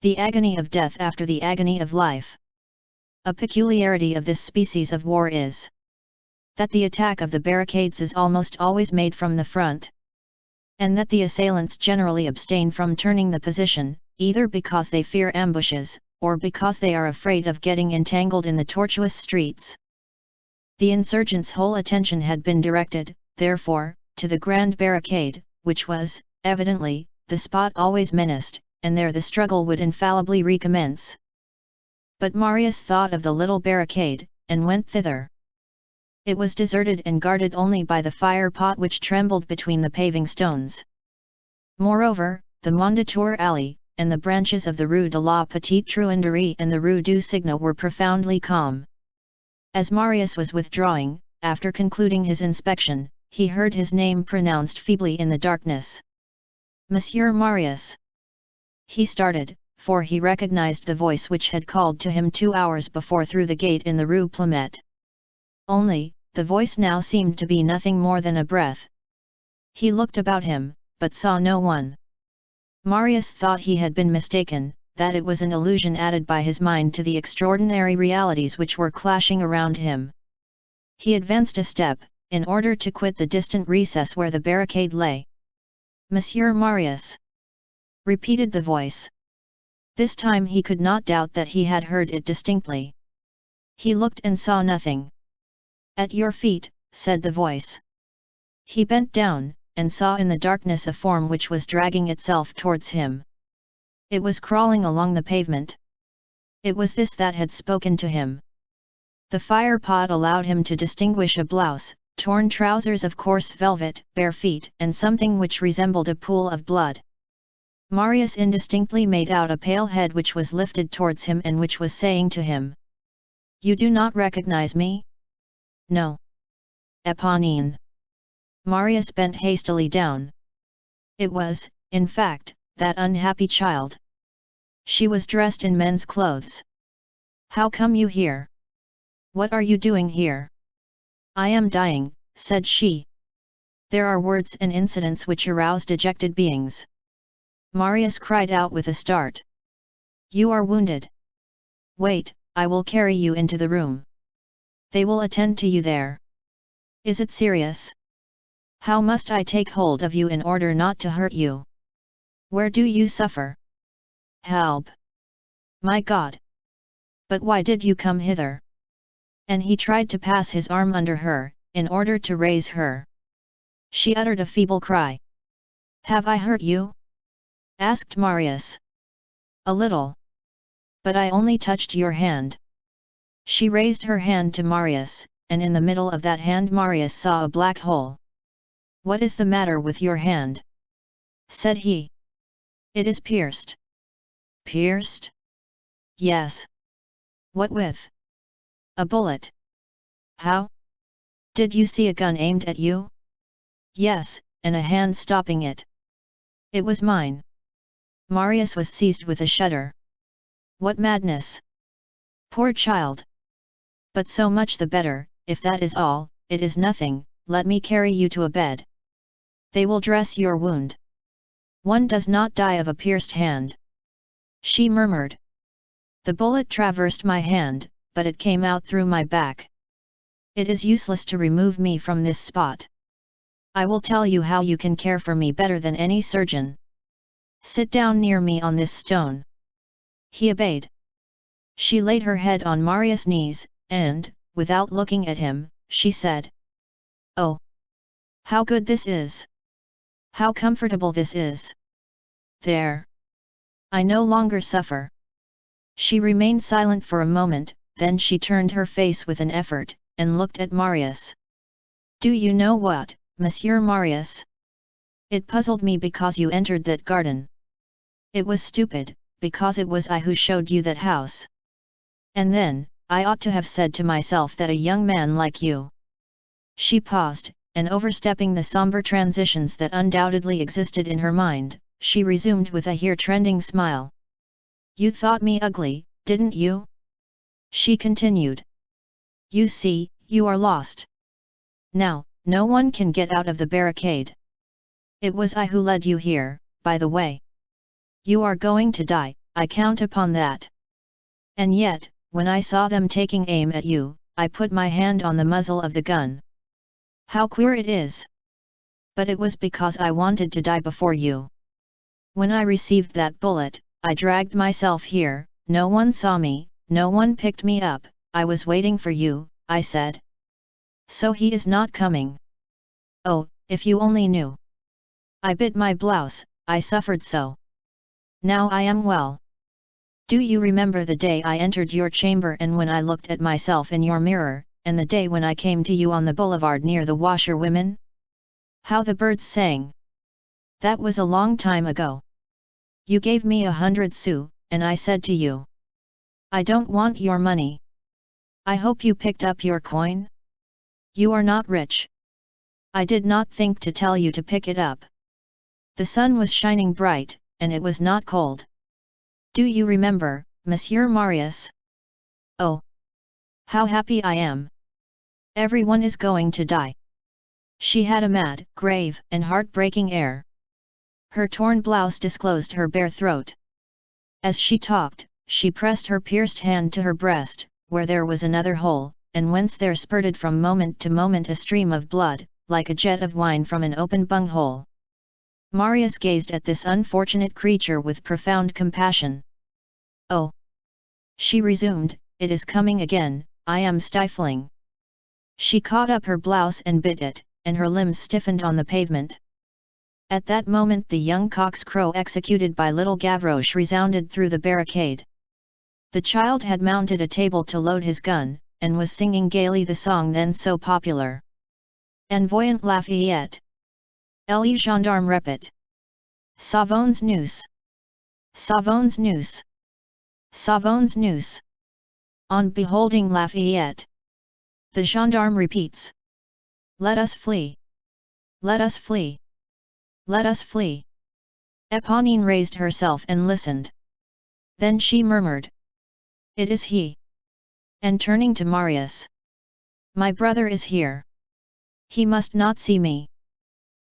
The agony of death after the agony of life. A peculiarity of this species of war is that the attack of the barricades is almost always made from the front, and that the assailants generally abstain from turning the position, either because they fear ambushes, or because they are afraid of getting entangled in the tortuous streets. The insurgents' whole attention had been directed, therefore, to the grand barricade, which was, evidently, the spot always menaced, and there the struggle would infallibly recommence. But Marius thought of the little barricade, and went thither. It was deserted and guarded only by the fire pot which trembled between the paving stones. Moreover, the Mondétour alley, and the branches of the Rue de la Petite Truanderie and the Rue du Cygne were profoundly calm. As Marius was withdrawing, after concluding his inspection, he heard his name pronounced feebly in the darkness. "Monsieur Marius!" He started, for he recognized the voice which had called to him 2 hours before through the gate in the Rue Plumet. Only, the voice now seemed to be nothing more than a breath. He looked about him, but saw no one. Marius thought he had been mistaken, that it was an illusion added by his mind to the extraordinary realities which were clashing around him. He advanced a step, in order to quit the distant recess where the barricade lay. "Monsieur Marius!" repeated the voice. This time he could not doubt that he had heard it distinctly. He looked and saw nothing. "At your feet," said the voice. He bent down, and saw in the darkness a form which was dragging itself towards him. It was crawling along the pavement. It was this that had spoken to him. The fire pot allowed him to distinguish a blouse, torn trousers of coarse velvet, bare feet, and something which resembled a pool of blood. Marius indistinctly made out a pale head which was lifted towards him and which was saying to him, "You do not recognize me?" "No." "Éponine." Marius bent hastily down. It was, in fact, that unhappy child. She was dressed in men's clothes. "How come you here? What are you doing here?" "I am dying," said she. There are words and incidents which arouse dejected beings. Marius cried out with a start. "You are wounded. Wait, I will carry you into the room. They will attend to you there." "Is it serious? How must I take hold of you in order not to hurt you? Where do you suffer? Help! My God! But why did you come hither?" And he tried to pass his arm under her, in order to raise her. She uttered a feeble cry. "Have I hurt you?" asked Marius. "A little. But I only touched your hand." She raised her hand to Marius, and in the middle of that hand Marius saw a black hole. "What is the matter with your hand?" said he. "It is pierced." "Pierced?" "Yes." "What with?" "A bullet." "How? Did you see a gun aimed at you?" "Yes, and a hand stopping it." "It was mine." Marius was seized with a shudder. "What madness! Poor child! But so much the better, if that is all. It is nothing, let me carry you to a bed. They will dress your wound. One does not die of a pierced hand." She murmured. "The bullet traversed my hand, but it came out through my back. It is useless to remove me from this spot. I will tell you how you can care for me better than any surgeon. Sit down near me on this stone." He obeyed. She laid her head on Marius' knees, and, without looking at him, she said, "Oh! How good this is! How comfortable this is! There! I no longer suffer." She remained silent for a moment, then she turned her face with an effort, and looked at Marius. "Do you know what, Monsieur Marius? It puzzled me because you entered that garden. It was stupid, because it was I who showed you that house. And then, I ought to have said to myself that a young man like you—" She paused, and overstepping the somber transitions that undoubtedly existed in her mind, she resumed with a hair-trending smile. "You thought me ugly, didn't you?" She continued. "You see, you are lost. Now, no one can get out of the barricade. It was I who led you here, by the way. You are going to die, I count upon that. And yet, when I saw them taking aim at you, I put my hand on the muzzle of the gun. How queer it is! But it was because I wanted to die before you. When I received that bullet, I dragged myself here, no one saw me, no one picked me up, I was waiting for you, I said. So he is not coming. Oh, if you only knew. I bit my blouse, I suffered so. Now I am well. Do you remember the day I entered your chamber and when I looked at myself in your mirror, and the day when I came to you on the boulevard near the washerwomen? How the birds sang! That was a long time ago. You gave me 100 sous, and I said to you, I don't want your money. I hope you picked up your coin? You are not rich. I did not think to tell you to pick it up. The sun was shining bright, and it was not cold. Do you remember, Monsieur Marius? Oh! How happy I am! Everyone is going to die. She had a mad, grave, and heartbreaking air. Her torn blouse disclosed her bare throat. As she talked, she pressed her pierced hand to her breast, where there was another hole, and whence there spurted from moment to moment a stream of blood, like a jet of wine from an open bunghole. Marius gazed at this unfortunate creature with profound compassion. Oh! She resumed, it is coming again, I am stifling. She caught up her blouse and bit it, and her limbs stiffened on the pavement. At that moment the young cock's crow executed by little Gavroche resounded through the barricade. The child had mounted a table to load his gun, and was singing gaily the song then so popular. En voyant Lafayette. Les gendarmes répètent. Savons nous. Savons nous. Savons nous. On beholding Lafayette. The gendarme repeats. Let us flee. Let us flee. Let us flee. Éponine raised herself and listened. Then she murmured. It is he. And turning to Marius. My brother is here. He must not see me.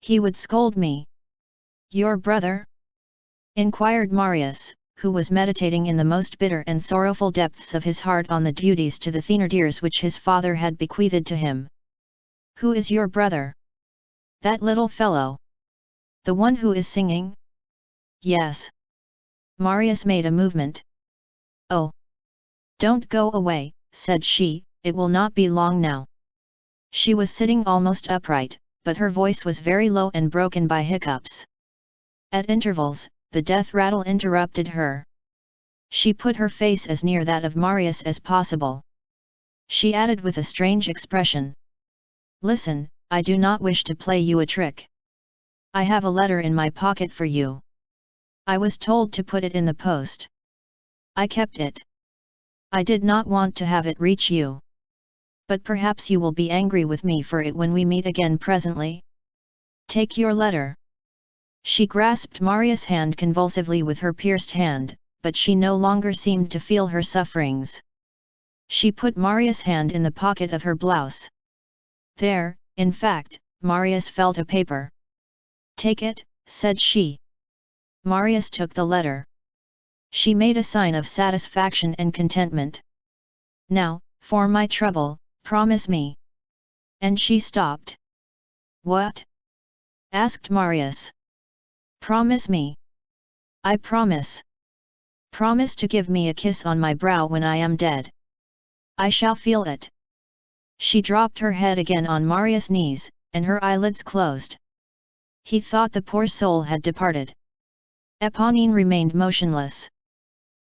He would scold me. Your brother? Inquired Marius, who was meditating in the most bitter and sorrowful depths of his heart on the duties to the Thénardiers which his father had bequeathed to him. Who is your brother? That little fellow. The one who is singing? Yes. Marius made a movement. Oh! Don't go away, said she, it will not be long now. She was sitting almost upright, but her voice was very low and broken by hiccups. At intervals, the death rattle interrupted her. She put her face as near that of Marius as possible. She added with a strange expression. Listen, I do not wish to play you a trick. I have a letter in my pocket for you. I was told to put it in the post. I kept it. I did not want to have it reach you. But perhaps you will be angry with me for it when we meet again presently. Take your letter. She grasped Marius' hand convulsively with her pierced hand, but she no longer seemed to feel her sufferings. She put Marius' hand in the pocket of her blouse. There, in fact, Marius felt a paper. Take it, said she. Marius took the letter. She made a sign of satisfaction and contentment. Now, for my trouble, promise me. And she stopped. What? Asked Marius. Promise me. I promise. Promise to give me a kiss on my brow when I am dead. I shall feel it. She dropped her head again on Marius' knees, and her eyelids closed. He thought the poor soul had departed. Éponine remained motionless.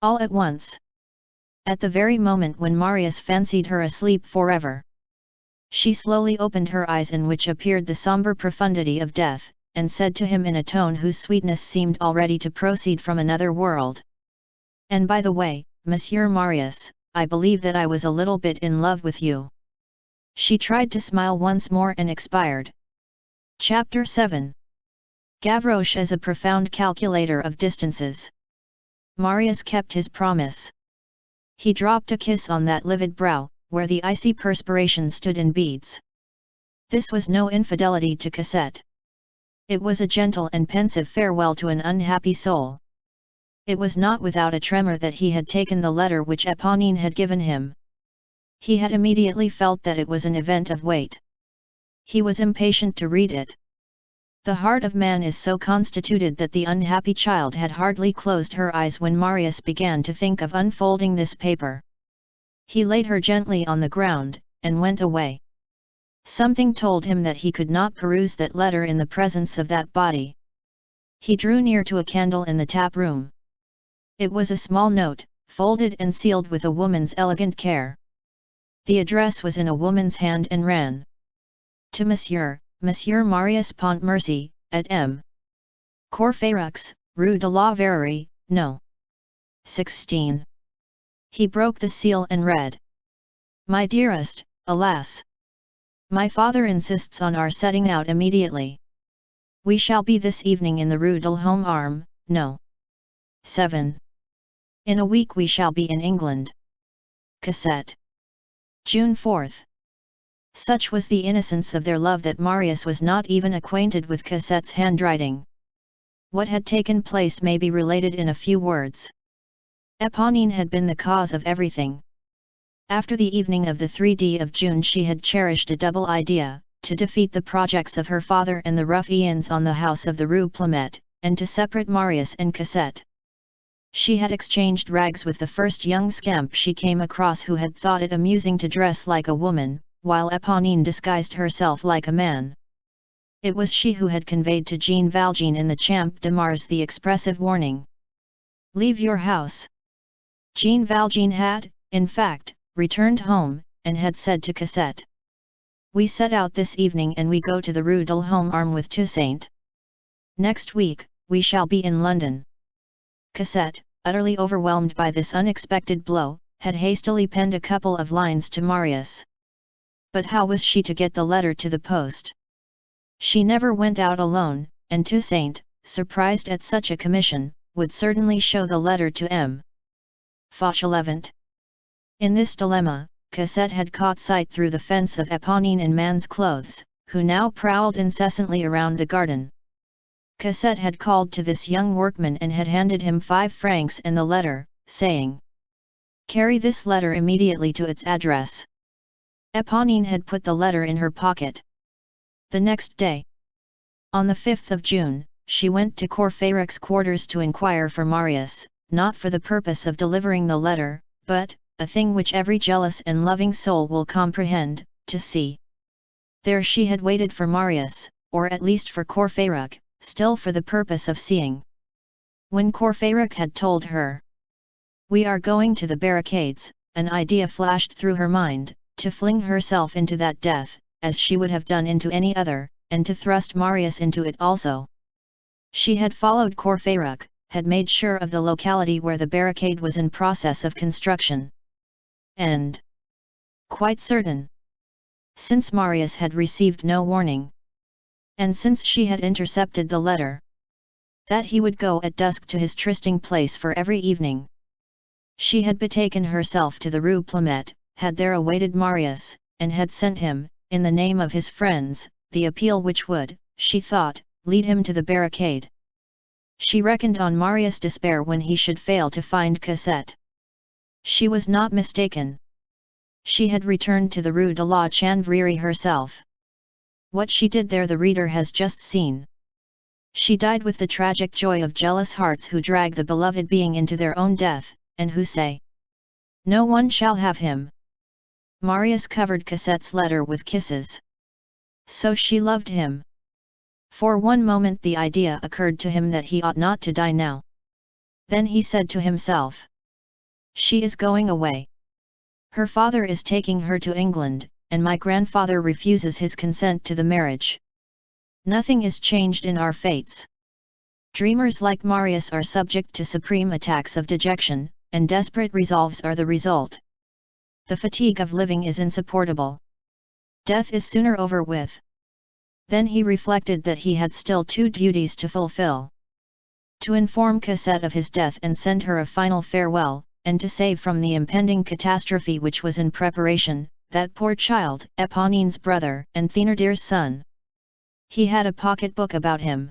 All at once. At the very moment when Marius fancied her asleep forever. She slowly opened her eyes in which appeared the sombre profundity of death, and said to him in a tone whose sweetness seemed already to proceed from another world. And by the way, Monsieur Marius, I believe that I was a little bit in love with you. She tried to smile once more and expired. Chapter 7. Gavroche as a profound calculator of distances. Marius kept his promise. He dropped a kiss on that livid brow, where the icy perspiration stood in beads. This was no infidelity to Cosette. It was a gentle and pensive farewell to an unhappy soul. It was not without a tremor that he had taken the letter which Éponine had given him. He had immediately felt that it was an event of weight. He was impatient to read it. The heart of man is so constituted that the unhappy child had hardly closed her eyes when Marius began to think of unfolding this paper. He laid her gently on the ground, and went away. Something told him that he could not peruse that letter in the presence of that body. He drew near to a candle in the tap room. It was a small note, folded and sealed with a woman's elegant care. The address was in a woman's hand and ran: To Monsieur Marius Pontmercy, at M. Courfeyrac, Rue de la Verrerie, No. 16. He broke the seal and read: My dearest, alas! My father insists on our setting out immediately. We shall be this evening in the Rue de l'Homme Arme, No. 7. In a week we shall be in England. Cosette. June 4. Such was the innocence of their love that Marius was not even acquainted with Cosette's handwriting. What had taken place may be related in a few words. Éponine had been the cause of everything. After the evening of the 3d of June she had cherished a double idea: to defeat the projects of her father and the ruffians on the house of the Rue Plumet, and to separate Marius and Cosette. She had exchanged rags with the first young scamp she came across who had thought it amusing to dress like a woman, while Éponine disguised herself like a man. It was she who had conveyed to Jean Valjean in the Champ de Mars the expressive warning: Leave your house. Jean Valjean had, in fact, returned home, and had said to Cosette: We set out this evening and we go to the Rue de l'Homme Arme with Toussaint. Next week, we shall be in London. Cosette, utterly overwhelmed by this unexpected blow, had hastily penned a couple of lines to Marius. But how was she to get the letter to the post? She never went out alone, and Toussaint, surprised at such a commission, would certainly show the letter to M. Fauchelevent. In this dilemma, Cosette had caught sight through the fence of Éponine in man's clothes, who now prowled incessantly around the garden. Cosette had called to this young workman and had handed him 5 francs and the letter, saying: Carry this letter immediately to its address. Éponine had put the letter in her pocket. The next day, on the 5th of June, she went to Courfeyrac's quarters to inquire for Marius, not for the purpose of delivering the letter, but, a thing which every jealous and loving soul will comprehend, to see. There she had waited for Marius, or at least for Courfeyrac, still for the purpose of seeing. When Courfeyrac had told her, We are going to the barricades, an idea flashed through her mind: to fling herself into that death, as she would have done into any other, and to thrust Marius into it also. She had followed Courfeyrac, had made sure of the locality where the barricade was in process of construction. And quite certain, since Marius had received no warning, and since she had intercepted the letter, that he would go at dusk to his trysting place for every evening. She had betaken herself to the Rue Plumet, had there awaited Marius, and had sent him, in the name of his friends, the appeal which would, she thought, lead him to the barricade. She reckoned on Marius' despair when he should fail to find Cosette. She was not mistaken. She had returned to the Rue de la Chanvrerie herself. What she did there the reader has just seen. She died with the tragic joy of jealous hearts who drag the beloved being into their own death, and who say, No one shall have him. Marius covered Cosette's letter with kisses. So she loved him. For one moment the idea occurred to him that he ought not to die now. Then he said to himself, She is going away. Her father is taking her to England, and my grandfather refuses his consent to the marriage. Nothing is changed in our fates. Dreamers like Marius are subject to supreme attacks of dejection, and desperate resolves are the result. The fatigue of living is insupportable. Death is sooner over with. Then he reflected that he had still 2 duties to fulfill. To inform Cosette of his death and send her a final farewell, and to save from the impending catastrophe which was in preparation, that poor child, Éponine's brother and Thénardier's son. He had a pocket-book about him.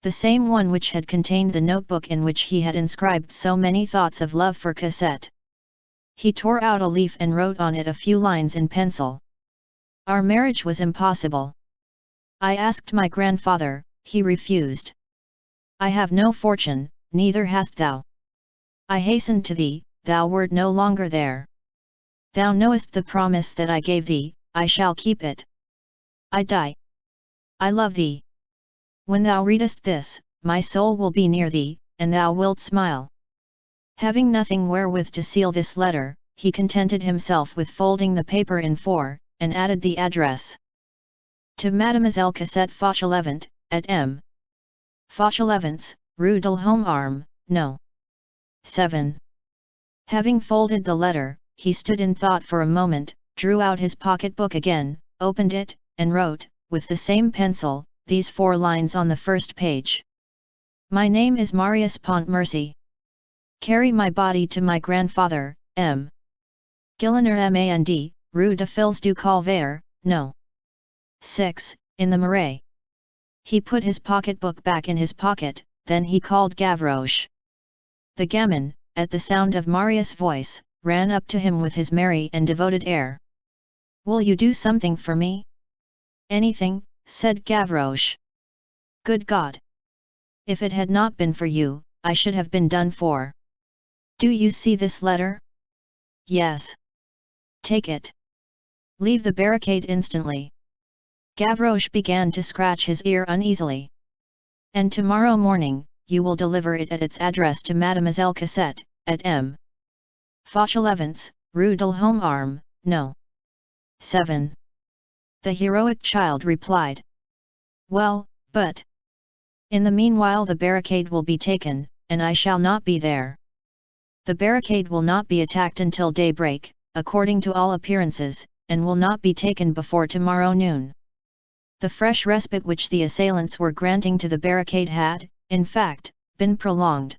the same one which had contained the notebook in which he had inscribed so many thoughts of love for Cosette. He tore out a leaf and wrote on it a few lines in pencil. Our marriage was impossible. I asked my grandfather, he refused. I have no fortune, neither hast thou. I hastened to thee, thou wert no longer there. Thou knowest the promise that I gave thee, I shall keep it. I die. I love thee. When thou readest this, my soul will be near thee, and thou wilt smile. Having nothing wherewith to seal this letter, he contented himself with folding the paper in four, and added the address. To Mademoiselle Cosette Fauchelevent, at M. Fauchelevent's, Rue de l'Homme Arme, No. 7. Having folded the letter, he stood in thought for a moment, drew out his pocket-book again, opened it, and wrote, with the same pencil, these 4 lines on the first page. My name is Marius Pontmercy. Carry my body to my grandfather, M. Gilliner Mand, Rue de Fils du Calvaire, No. 6, in the Marais. He put his pocket-book back in his pocket, then he called Gavroche. The gamin, at the sound of Marius' voice, ran up to him with his merry and devoted air. Will you do something for me? Anything, said Gavroche. Good God! If it had not been for you, I should have been done for. Do you see this letter? Yes. Take it. Leave the barricade instantly. Gavroche began to scratch his ear uneasily. And tomorrow morning, you will deliver it at its address to Mademoiselle Cosette, at M. Fauchelevent's, Rue de l'Homme Arme, No. 7. The heroic child replied. Well, but... in the meanwhile the barricade will be taken, and I shall not be there. The barricade will not be attacked until daybreak, according to all appearances, and will not be taken before tomorrow noon. The fresh respite which the assailants were granting to the barricade had, in fact, been prolonged.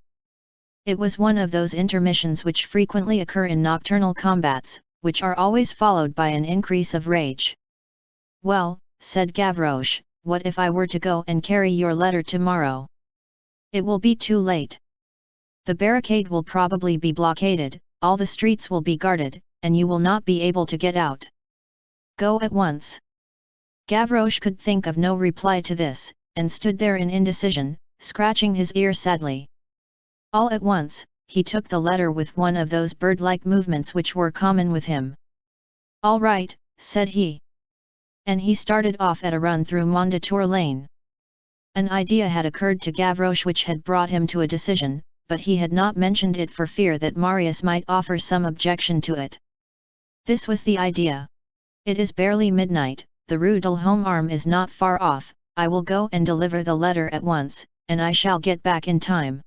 It was one of those intermissions which frequently occur in nocturnal combats, which are always followed by an increase of rage. Well, said Gavroche, what if I were to go and carry your letter tomorrow? It will be too late. The barricade will probably be blockaded, all the streets will be guarded, and you will not be able to get out. Go at once. Gavroche could think of no reply to this, and stood there in indecision, scratching his ear sadly. All at once, he took the letter with one of those bird-like movements which were common with him. All right, said he. And he started off at a run through Mondétour Lane. An idea had occurred to Gavroche which had brought him to a decision, but he had not mentioned it for fear that Marius might offer some objection to it. This was the idea. It is barely midnight, the Rue de l'Homme Arme is not far off, I will go and deliver the letter at once, and I shall get back in time.